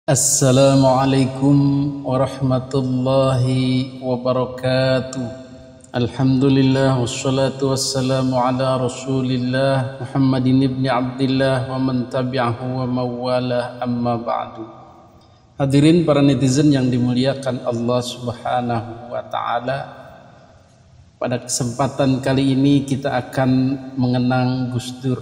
Assalamualaikum warahmatullahi wabarakatuh. Alhamdulillah wassalatu wassalamu ala rasulillah Muhammadin ibni Abdillah wa man tabi'ahu wa mawalah, amma ba'du. Hadirin para netizen yang dimuliakan Allah subhanahu wa ta'ala, pada kesempatan kali ini kita akan mengenang Gus Dur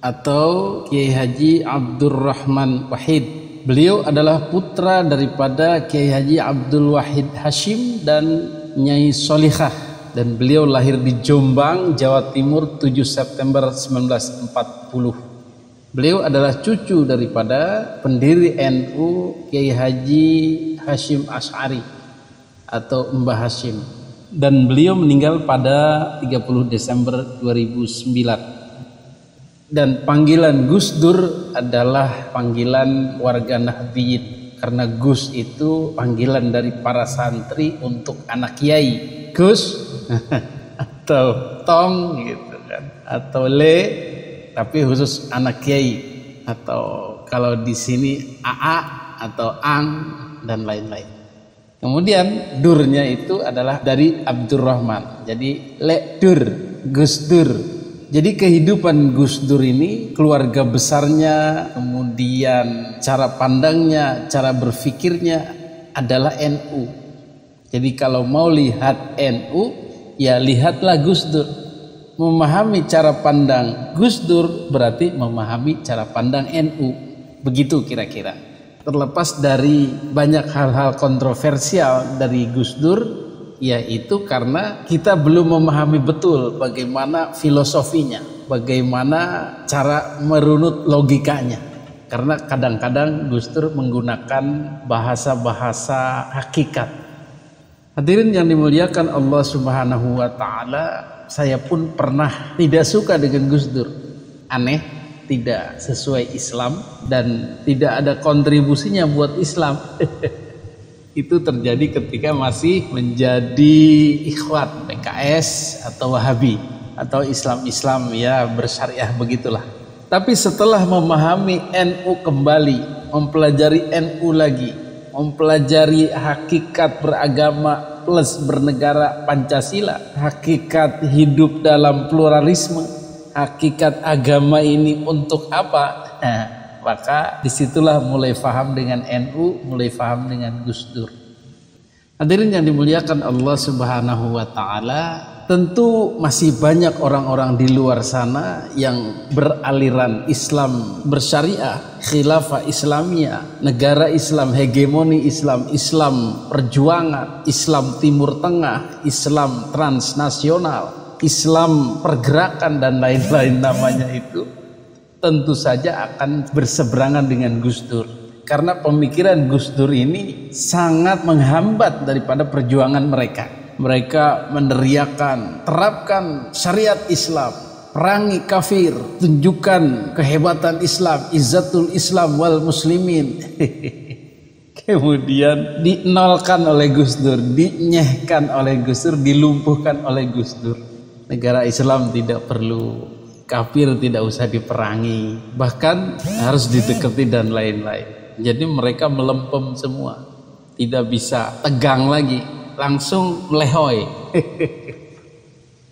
atau Kiai Haji Abdurrahman Wahid. Beliau adalah putra daripada Kiai Haji Abdul Wahid Hashim dan Nyai Solihah, dan beliau lahir di Jombang, Jawa Timur 7 September 1940. Beliau adalah cucu daripada pendiri NU Kiai Haji Hashim Asy'ari atau Mbah Hashim, dan beliau meninggal pada 30 Desember 2009. Dan panggilan Gus Dur adalah panggilan warga Nahdliyin, karena Gus itu panggilan dari para santri untuk anak kiai. Gus atau Tong gitu kan, atau Le tapi khusus anak kiai, atau kalau di sini AA atau Ang dan lain-lain. Kemudian Durnya itu adalah dari Abdurrahman, jadi Le Dur, Gus Dur. Jadi kehidupan Gus Dur ini, keluarga besarnya, kemudian cara pandangnya, cara berfikirnya adalah NU. Jadi kalau mau lihat NU, ya lihatlah Gus Dur. Memahami cara pandang Gus Dur berarti memahami cara pandang NU. Begitu kira-kira. Terlepas dari banyak hal-hal kontroversial dari Gus Dur, yaitu karena kita belum memahami betul bagaimana filosofinya, bagaimana cara merunut logikanya. Karena kadang-kadang Gus Dur menggunakan bahasa-bahasa hakikat. Hadirin yang dimuliakan Allah subhanahu wa ta'ala, saya pun pernah tidak suka dengan Gus Dur. Aneh, tidak sesuai Islam, dan tidak ada kontribusinya buat Islam. Itu terjadi ketika masih menjadi ikhwan PKS atau Wahabi atau Islam ya bersyariah begitulah. Tapi setelah memahami NU kembali, mempelajari NU lagi, mempelajari hakikat beragama plus bernegara Pancasila, hakikat hidup dalam pluralisme, hakikat agama ini untuk apa? Maka disitulah mulai faham dengan NU, mulai faham dengan Gus Dur. Hadirin yang dimuliakan Allah subhanahu wa ta'ala, tentu masih banyak orang-orang di luar sana yang beraliran Islam bersyariah, khilafah Islamiyah, negara Islam, hegemoni Islam, Islam perjuangan, Islam Timur Tengah, Islam transnasional, Islam pergerakan dan lain-lain namanya itu, tentu saja akan berseberangan dengan Gus Dur, karena pemikiran Gus Dur ini sangat menghambat daripada perjuangan mereka. Mereka meneriakan, terapkan syariat Islam, perangi kafir, tunjukkan kehebatan Islam, izzatul Islam wal muslimin. Kemudian dinolkan oleh Gus Dur, dinyehkan oleh Gus Dur, dilumpuhkan oleh Gus Dur. Negara Islam tidak perlu, kafir tidak usah diperangi, bahkan harus didekati dan lain-lain. Jadi mereka melempem semua, tidak bisa tegang lagi, langsung melehoi.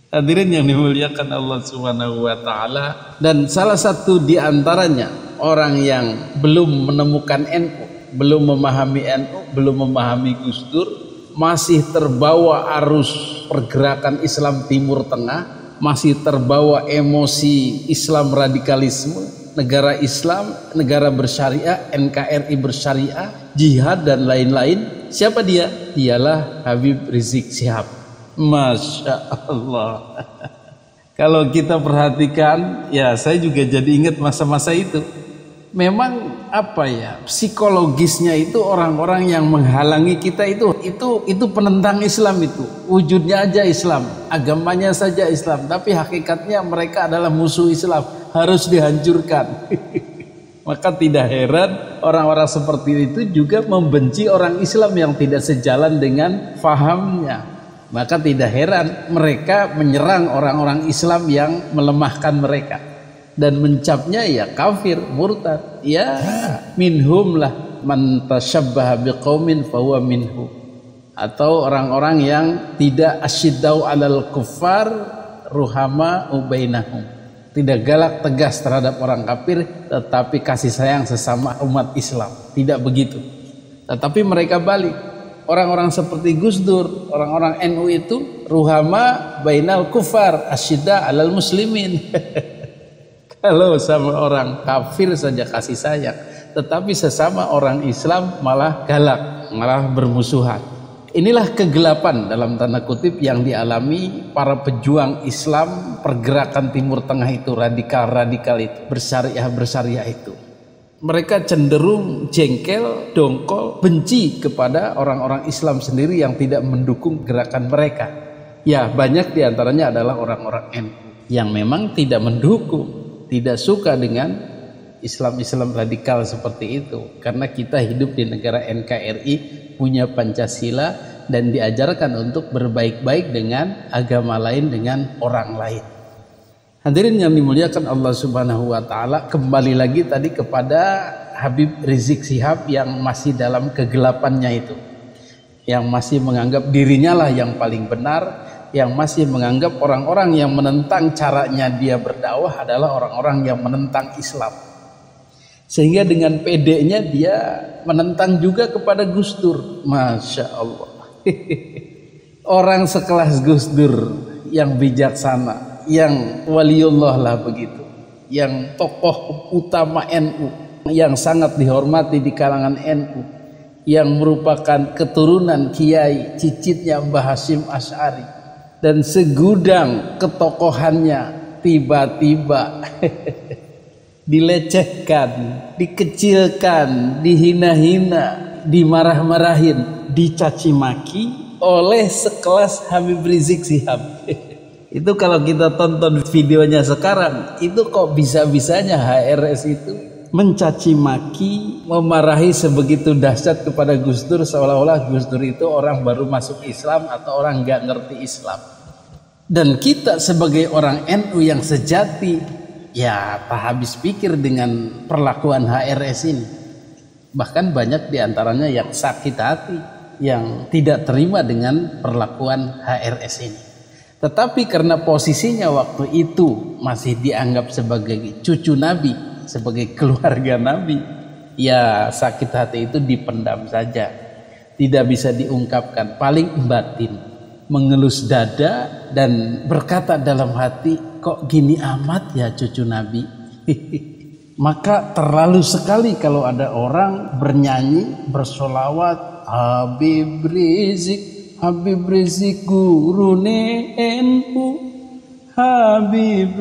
Hadirin yang dimuliakan Allah subhanahu wa ta'ala, dan salah satu di antaranya orang yang belum menemukan NU, belum memahami NU, belum memahami Gus Dur, masih terbawa arus pergerakan Islam Timur Tengah, masih terbawa emosi Islam radikalisme, negara Islam, negara bersyariah, NKRI bersyariah, jihad dan lain-lain. Siapa dia? Dialah Habib Rizik Syihab. Masya Allah. Kalau kita perhatikan, ya saya juga jadi ingat masa-masa itu. Memang apa ya, psikologisnya itu orang-orang yang menghalangi kita itu penentang Islam, itu wujudnya aja Islam, agamanya saja Islam, tapi hakikatnya mereka adalah musuh Islam, harus dihancurkan. Maka tidak heran orang-orang seperti itu juga membenci orang Islam yang tidak sejalan dengan fahamnya. Maka tidak heran mereka menyerang orang-orang Islam yang melemahkan mereka. Dan mencapnya ya kafir, murtad, ya minhum lah. man tasyabbaha biqaumin fahuwa minhu, atau orang-orang yang tidak asyiddau 'alal kuffar ruhama bainahum, tidak galak tegas terhadap orang kafir tetapi kasih sayang sesama umat Islam, tidak begitu. Tetapi mereka balik, orang-orang seperti Gus Dur, orang-orang NU itu ruhama bainal kuffar asyidda 'alal muslimin. Kalau sama orang kafir saja kasih sayang, tetapi sesama orang Islam malah galak, malah bermusuhan. Inilah kegelapan dalam tanda kutip yang dialami para pejuang Islam pergerakan Timur Tengah itu, radikal-radikal itu, bersyariah itu. Mereka cenderung jengkel, dongkol, benci kepada orang-orang Islam sendiri yang tidak mendukung gerakan mereka. Ya, banyak diantaranya adalah orang-orang NU yang memang tidak mendukung, tidak suka dengan Islam-Islam radikal seperti itu. Karena kita hidup di negara NKRI, punya Pancasila, dan diajarkan untuk berbaik-baik dengan agama lain, dengan orang lain. Hadirin yang dimuliakan Allah Subhanahu wa taala, kembali lagi tadi kepada Habib Rizik Syihab yang masih dalam kegelapannya itu, yang masih menganggap dirinya lah yang paling benar, yang masih menganggap orang-orang yang menentang caranya dia berdakwah adalah orang-orang yang menentang Islam. Sehingga dengan pedenya dia menentang juga kepada Gus Dur. Masya Allah. Orang sekelas Gus Dur yang bijaksana, yang waliullah lah begitu, yang tokoh utama NU, yang sangat dihormati di kalangan NU, yang merupakan keturunan kiai cicitnya Mbah Hasyim Asy'ari, dan segudang ketokohannya tiba-tiba dilecehkan, dikecilkan, dihina-hina, dimarah-marahin, dicaci maki oleh sekelas Habib Rizik Syihab. Itu kalau kita tonton videonya sekarang, itu kok bisa-bisanya HRS itu mencaci maki, memarahi sebegitu dahsyat kepada Gus Dur, seolah-olah Gus Dur itu orang baru masuk Islam atau orang nggak ngerti Islam. Dan kita sebagai orang NU yang sejati, ya tak habis pikir dengan perlakuan HRS ini. Bahkan banyak diantaranya yang sakit hati, yang tidak terima dengan perlakuan HRS ini. Tetapi karena posisinya waktu itu masih dianggap sebagai cucu Nabi, sebagai keluarga Nabi, ya sakit hati itu dipendam saja, tidak bisa diungkapkan, paling batin, mengelus dada dan berkata dalam hati, kok gini amat ya cucu Nabi. Maka terlalu sekali kalau ada orang bernyanyi, bersolawat, Habib Rizik gurune NU, Habib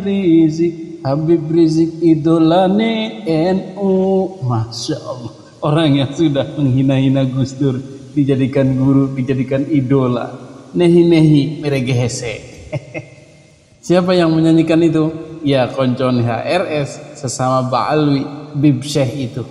Rizik idolane NU. Masya Allah, orang yang sudah menghina-hina Gus Dur dijadikan guru, dijadikan idola, nehi-nehi meregehese. Siapa yang menyanyikan itu? Ya koncon HRS sesama Ba'alwi Bib Syekh itu.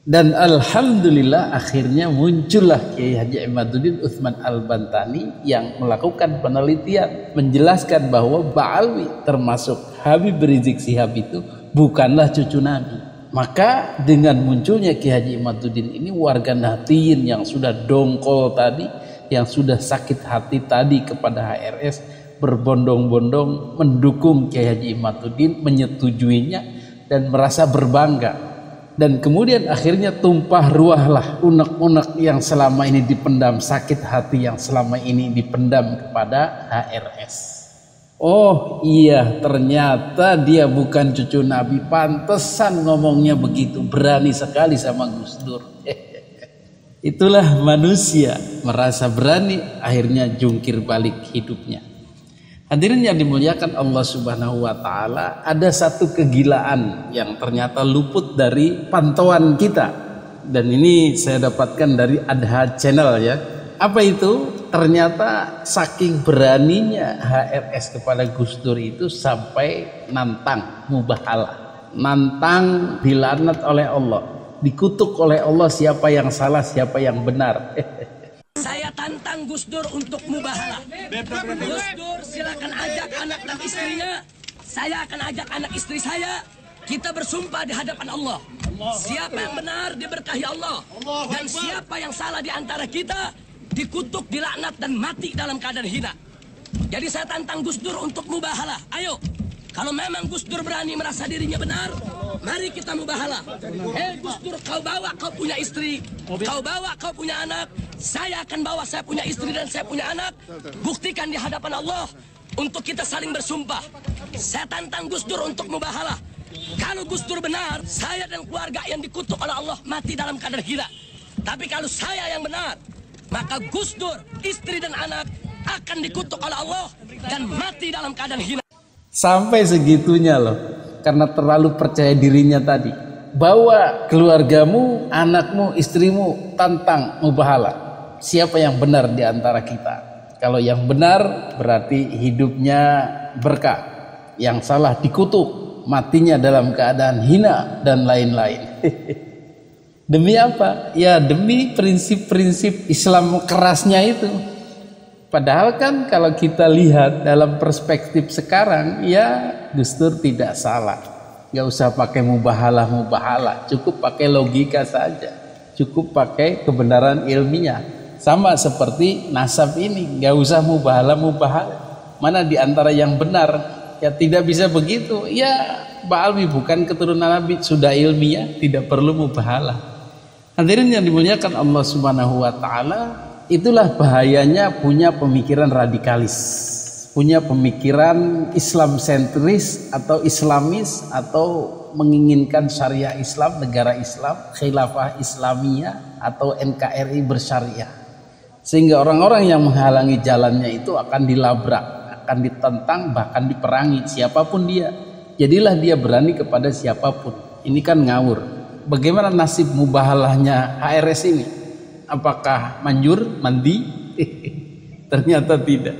Dan alhamdulillah akhirnya muncullah Kiai Haji Imaduddin Utsman Al-Bantani yang melakukan penelitian menjelaskan bahwa Ba'alwi termasuk Habib Rizik Syihab itu bukanlah cucu Nabi. Maka dengan munculnya Kiai Haji Imaduddin ini, warga Nahdliyin yang sudah dongkol tadi, yang sudah sakit hati tadi kepada HRS, berbondong-bondong mendukung Kiai Haji Imaduddin, menyetujuinya dan merasa berbangga. Dan kemudian akhirnya tumpah ruahlah unek-unek yang selama ini dipendam, sakit hati yang selama ini dipendam kepada HRS. Oh iya, ternyata dia bukan cucu Nabi, pantesan ngomongnya begitu, berani sekali sama Gus Dur. Itulah manusia, merasa berani akhirnya jungkir balik hidupnya. Hadirin yang dimuliakan Allah Subhanahu wa taala, ada satu kegilaan yang ternyata luput dari pantauan kita, dan ini saya dapatkan dari Adha Channel ya. Apa itu? Ternyata saking beraninya HRS kepada Gus Dur itu sampai nantang mubahalah, nantang dilaknat oleh Allah, dikutuk oleh Allah siapa yang salah, siapa yang benar. Saya tantang Gus Dur untuk mubahalah. Gus Dur silakan ajak anak dan istrinya. Saya akan ajak anak istri saya. Kita bersumpah di hadapan Allah. Siapa yang benar diberkahi Allah, dan siapa yang salah di antara kita dikutuk, dilaknat, dan mati dalam keadaan hina. Jadi saya tantang Gus Dur untuk mubahalah. Ayo, kalau memang Gus Dur berani merasa dirinya benar, mari kita mubahalah. Gus Dur, kau bawa kau punya istri, kau bawa kau punya anak, saya akan bawa saya punya istri dan saya punya anak. Buktikan di hadapan Allah untuk kita saling bersumpah. Saya tantang Gus Dur untuk mubahalah. Kalau Gus Dur benar, saya dan keluarga yang dikutuk oleh Allah mati dalam keadaan hina. Tapi kalau saya yang benar, maka Gus Dur, istri dan anak akan dikutuk oleh Allah dan mati dalam keadaan hina. Sampai segitunya loh, karena terlalu percaya dirinya tadi. Bawa keluargamu, anakmu, istrimu, tantang mubahalah. Siapa yang benar di antara kita? Kalau yang benar berarti hidupnya berkah, yang salah dikutuk, matinya dalam keadaan hina dan lain-lain. Demi apa? Ya demi prinsip-prinsip Islam kerasnya itu. Padahal kan kalau kita lihat dalam perspektif sekarang, ya Gus Dur tidak salah. Gak usah pakai mubahalah, cukup pakai logika saja, cukup pakai kebenaran ilmiah. Sama seperti nasab ini, gak usah mubahalah. Mana di antara yang benar? Ya tidak bisa begitu. Ya Pak Alwi bukan keturunan Nabi, sudah ilmiah, tidak perlu mubahalah. Hadirin yang dimuliakan Allah Subhanahu wa Ta'ala, itulah bahayanya punya pemikiran radikalis, punya pemikiran Islam sentris atau Islamis, atau menginginkan syariah Islam, negara Islam, khilafah Islamiyah atau NKRI bersyariah. Sehingga orang-orang yang menghalangi jalannya itu akan dilabrak, akan ditentang, bahkan diperangi siapapun dia. Jadilah dia berani kepada siapapun. Ini kan ngawur. Bagaimana nasib mubahalahnya HRS ini? Apakah manjur, mandi? Ternyata tidak.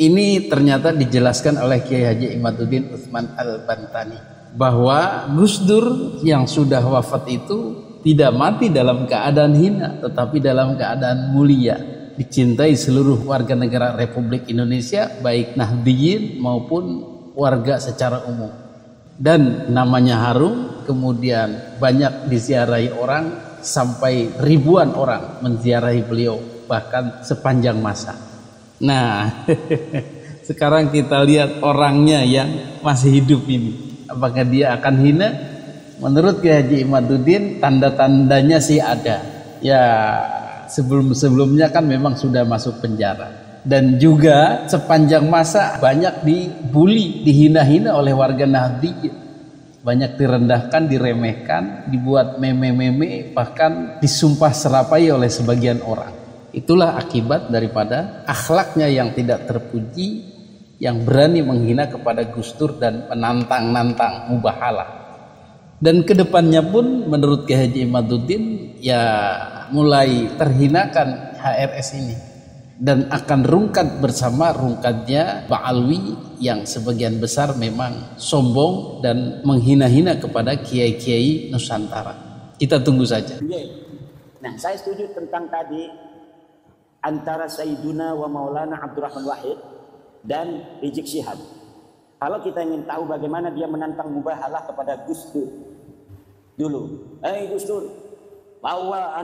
Ini ternyata dijelaskan oleh Kiai Haji Imaduddin Utsman Al-Bantani, bahwa Gus Dur yang sudah wafat itu tidak mati dalam keadaan hina, tetapi dalam keadaan mulia, dicintai seluruh warga negara Republik Indonesia, baik Nahdliyin maupun warga secara umum. Dan namanya harum, kemudian banyak diziarahi orang, sampai ribuan orang menziarahi beliau bahkan sepanjang masa. Nah, sekarang kita lihat orangnya yang masih hidup ini, apakah dia akan hina? Menurut Kiai Haji Imaduddin, tanda-tandanya sih ada. Ya, sebelum-sebelumnya kan memang sudah masuk penjara. Dan juga sepanjang masa banyak dibully, dihina-hina oleh warga Nahdliyin. Banyak direndahkan, diremehkan, dibuat meme-meme, bahkan disumpah serapai oleh sebagian orang. Itulah akibat daripada akhlaknya yang tidak terpuji, yang berani menghina kepada Gus Dur dan menantang-nantang mubahalah. Dan kedepannya pun menurut Kiai Haji Imaduddin, ya mulai terhinakan HRS ini, dan akan rungkat bersama rungkatnya Ba'alwi yang sebagian besar memang sombong dan menghina-hina kepada kiai-kiai Nusantara. Kita tunggu saja. Nah, saya setuju tentang tadi antara Sayyiduna wa Maulana Abdurrahman Wahid dan Rizik Syihab. Kalau kita ingin tahu bagaimana dia menantang mubahalah kepada Gus Dur dulu, Gus Dur, bawa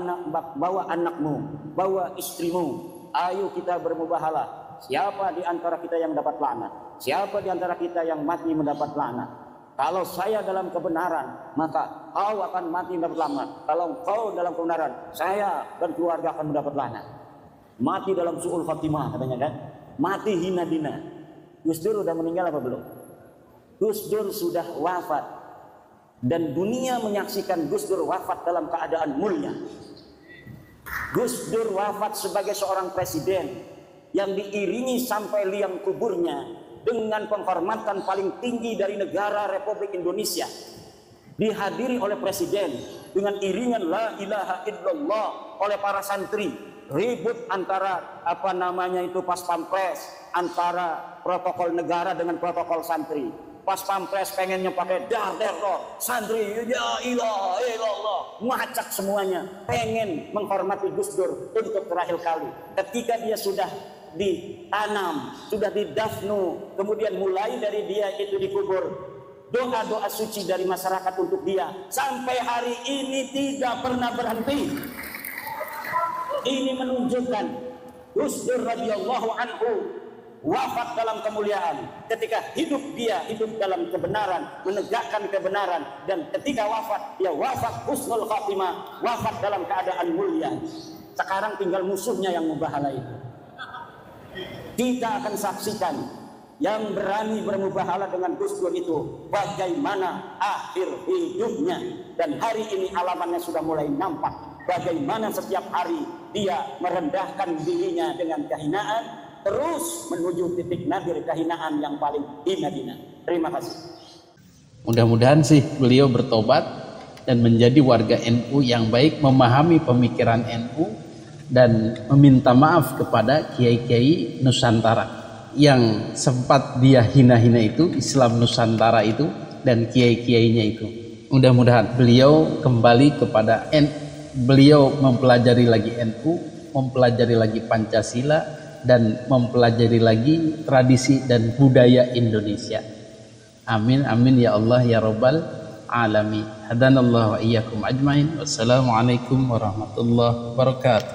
anakmu, bawa istrimu, ayo kita bermubahalah. Siapa di antara kita yang dapat laknat? Siapa di antara kita yang mati mendapat laknat? Kalau saya dalam kebenaran, maka kau akan mati mendapat laknat. Kalau kau dalam kebenaran, saya dan keluarga akan mendapat laknat. Mati dalam su'ul khatimah katanya kan? Mati hina dina. Gus Dur sudah meninggal apa belum? Gus Dur sudah wafat. Dan dunia menyaksikan Gus Dur wafat dalam keadaan mulia. Gus Dur wafat sebagai seorang presiden yang diiringi sampai liang kuburnya dengan penghormatan paling tinggi dari negara Republik Indonesia. Dihadiri oleh presiden dengan iringan la ilaha illallah oleh para santri. Ribut antara pas pampres, antara protokol negara dengan protokol santri. Pas pampres pengennya pakai dar santri ya ilah ilallah, ngacak semuanya, pengen menghormati Gus Dur untuk terakhir kali. Ketika dia sudah ditanam, sudah didafnu, kemudian mulai dari dia itu dikubur, doa-doa suci dari masyarakat untuk dia sampai hari ini tidak pernah berhenti. Ini menunjukkan Gus Dur radhiyallahu anhu wafat dalam kemuliaan. Ketika hidup dia hidup dalam kebenaran, menegakkan kebenaran, dan ketika wafat dia wafat husnul khatimah, wafat dalam keadaan mulia. Sekarang tinggal musuhnya yang mubahalah itu. Kita akan saksikan yang berani bermubahalah dengan Gus Dur itu bagaimana akhir hidupnya, dan hari ini alamannya sudah mulai nampak. Bagaimana setiap hari dia merendahkan dirinya dengan kehinaan, terus menuju titik nadir kehinaan yang paling hina-hina. Terima kasih. Mudah-mudahan sih beliau bertobat dan menjadi warga NU yang baik, memahami pemikiran NU dan meminta maaf kepada kiai-kiai Nusantara yang sempat dia hina-hina itu, Islam Nusantara itu dan kiai-kiainya itu. Mudah-mudahan beliau kembali kepada beliau mempelajari lagi NU, mempelajari lagi Pancasila, dan mempelajari lagi tradisi dan budaya Indonesia. Amin amin ya Allah ya Rabbal alamin. Hadanallahu wa iyyakum ajmain. Wassalamualaikum warahmatullahi wabarakatuh.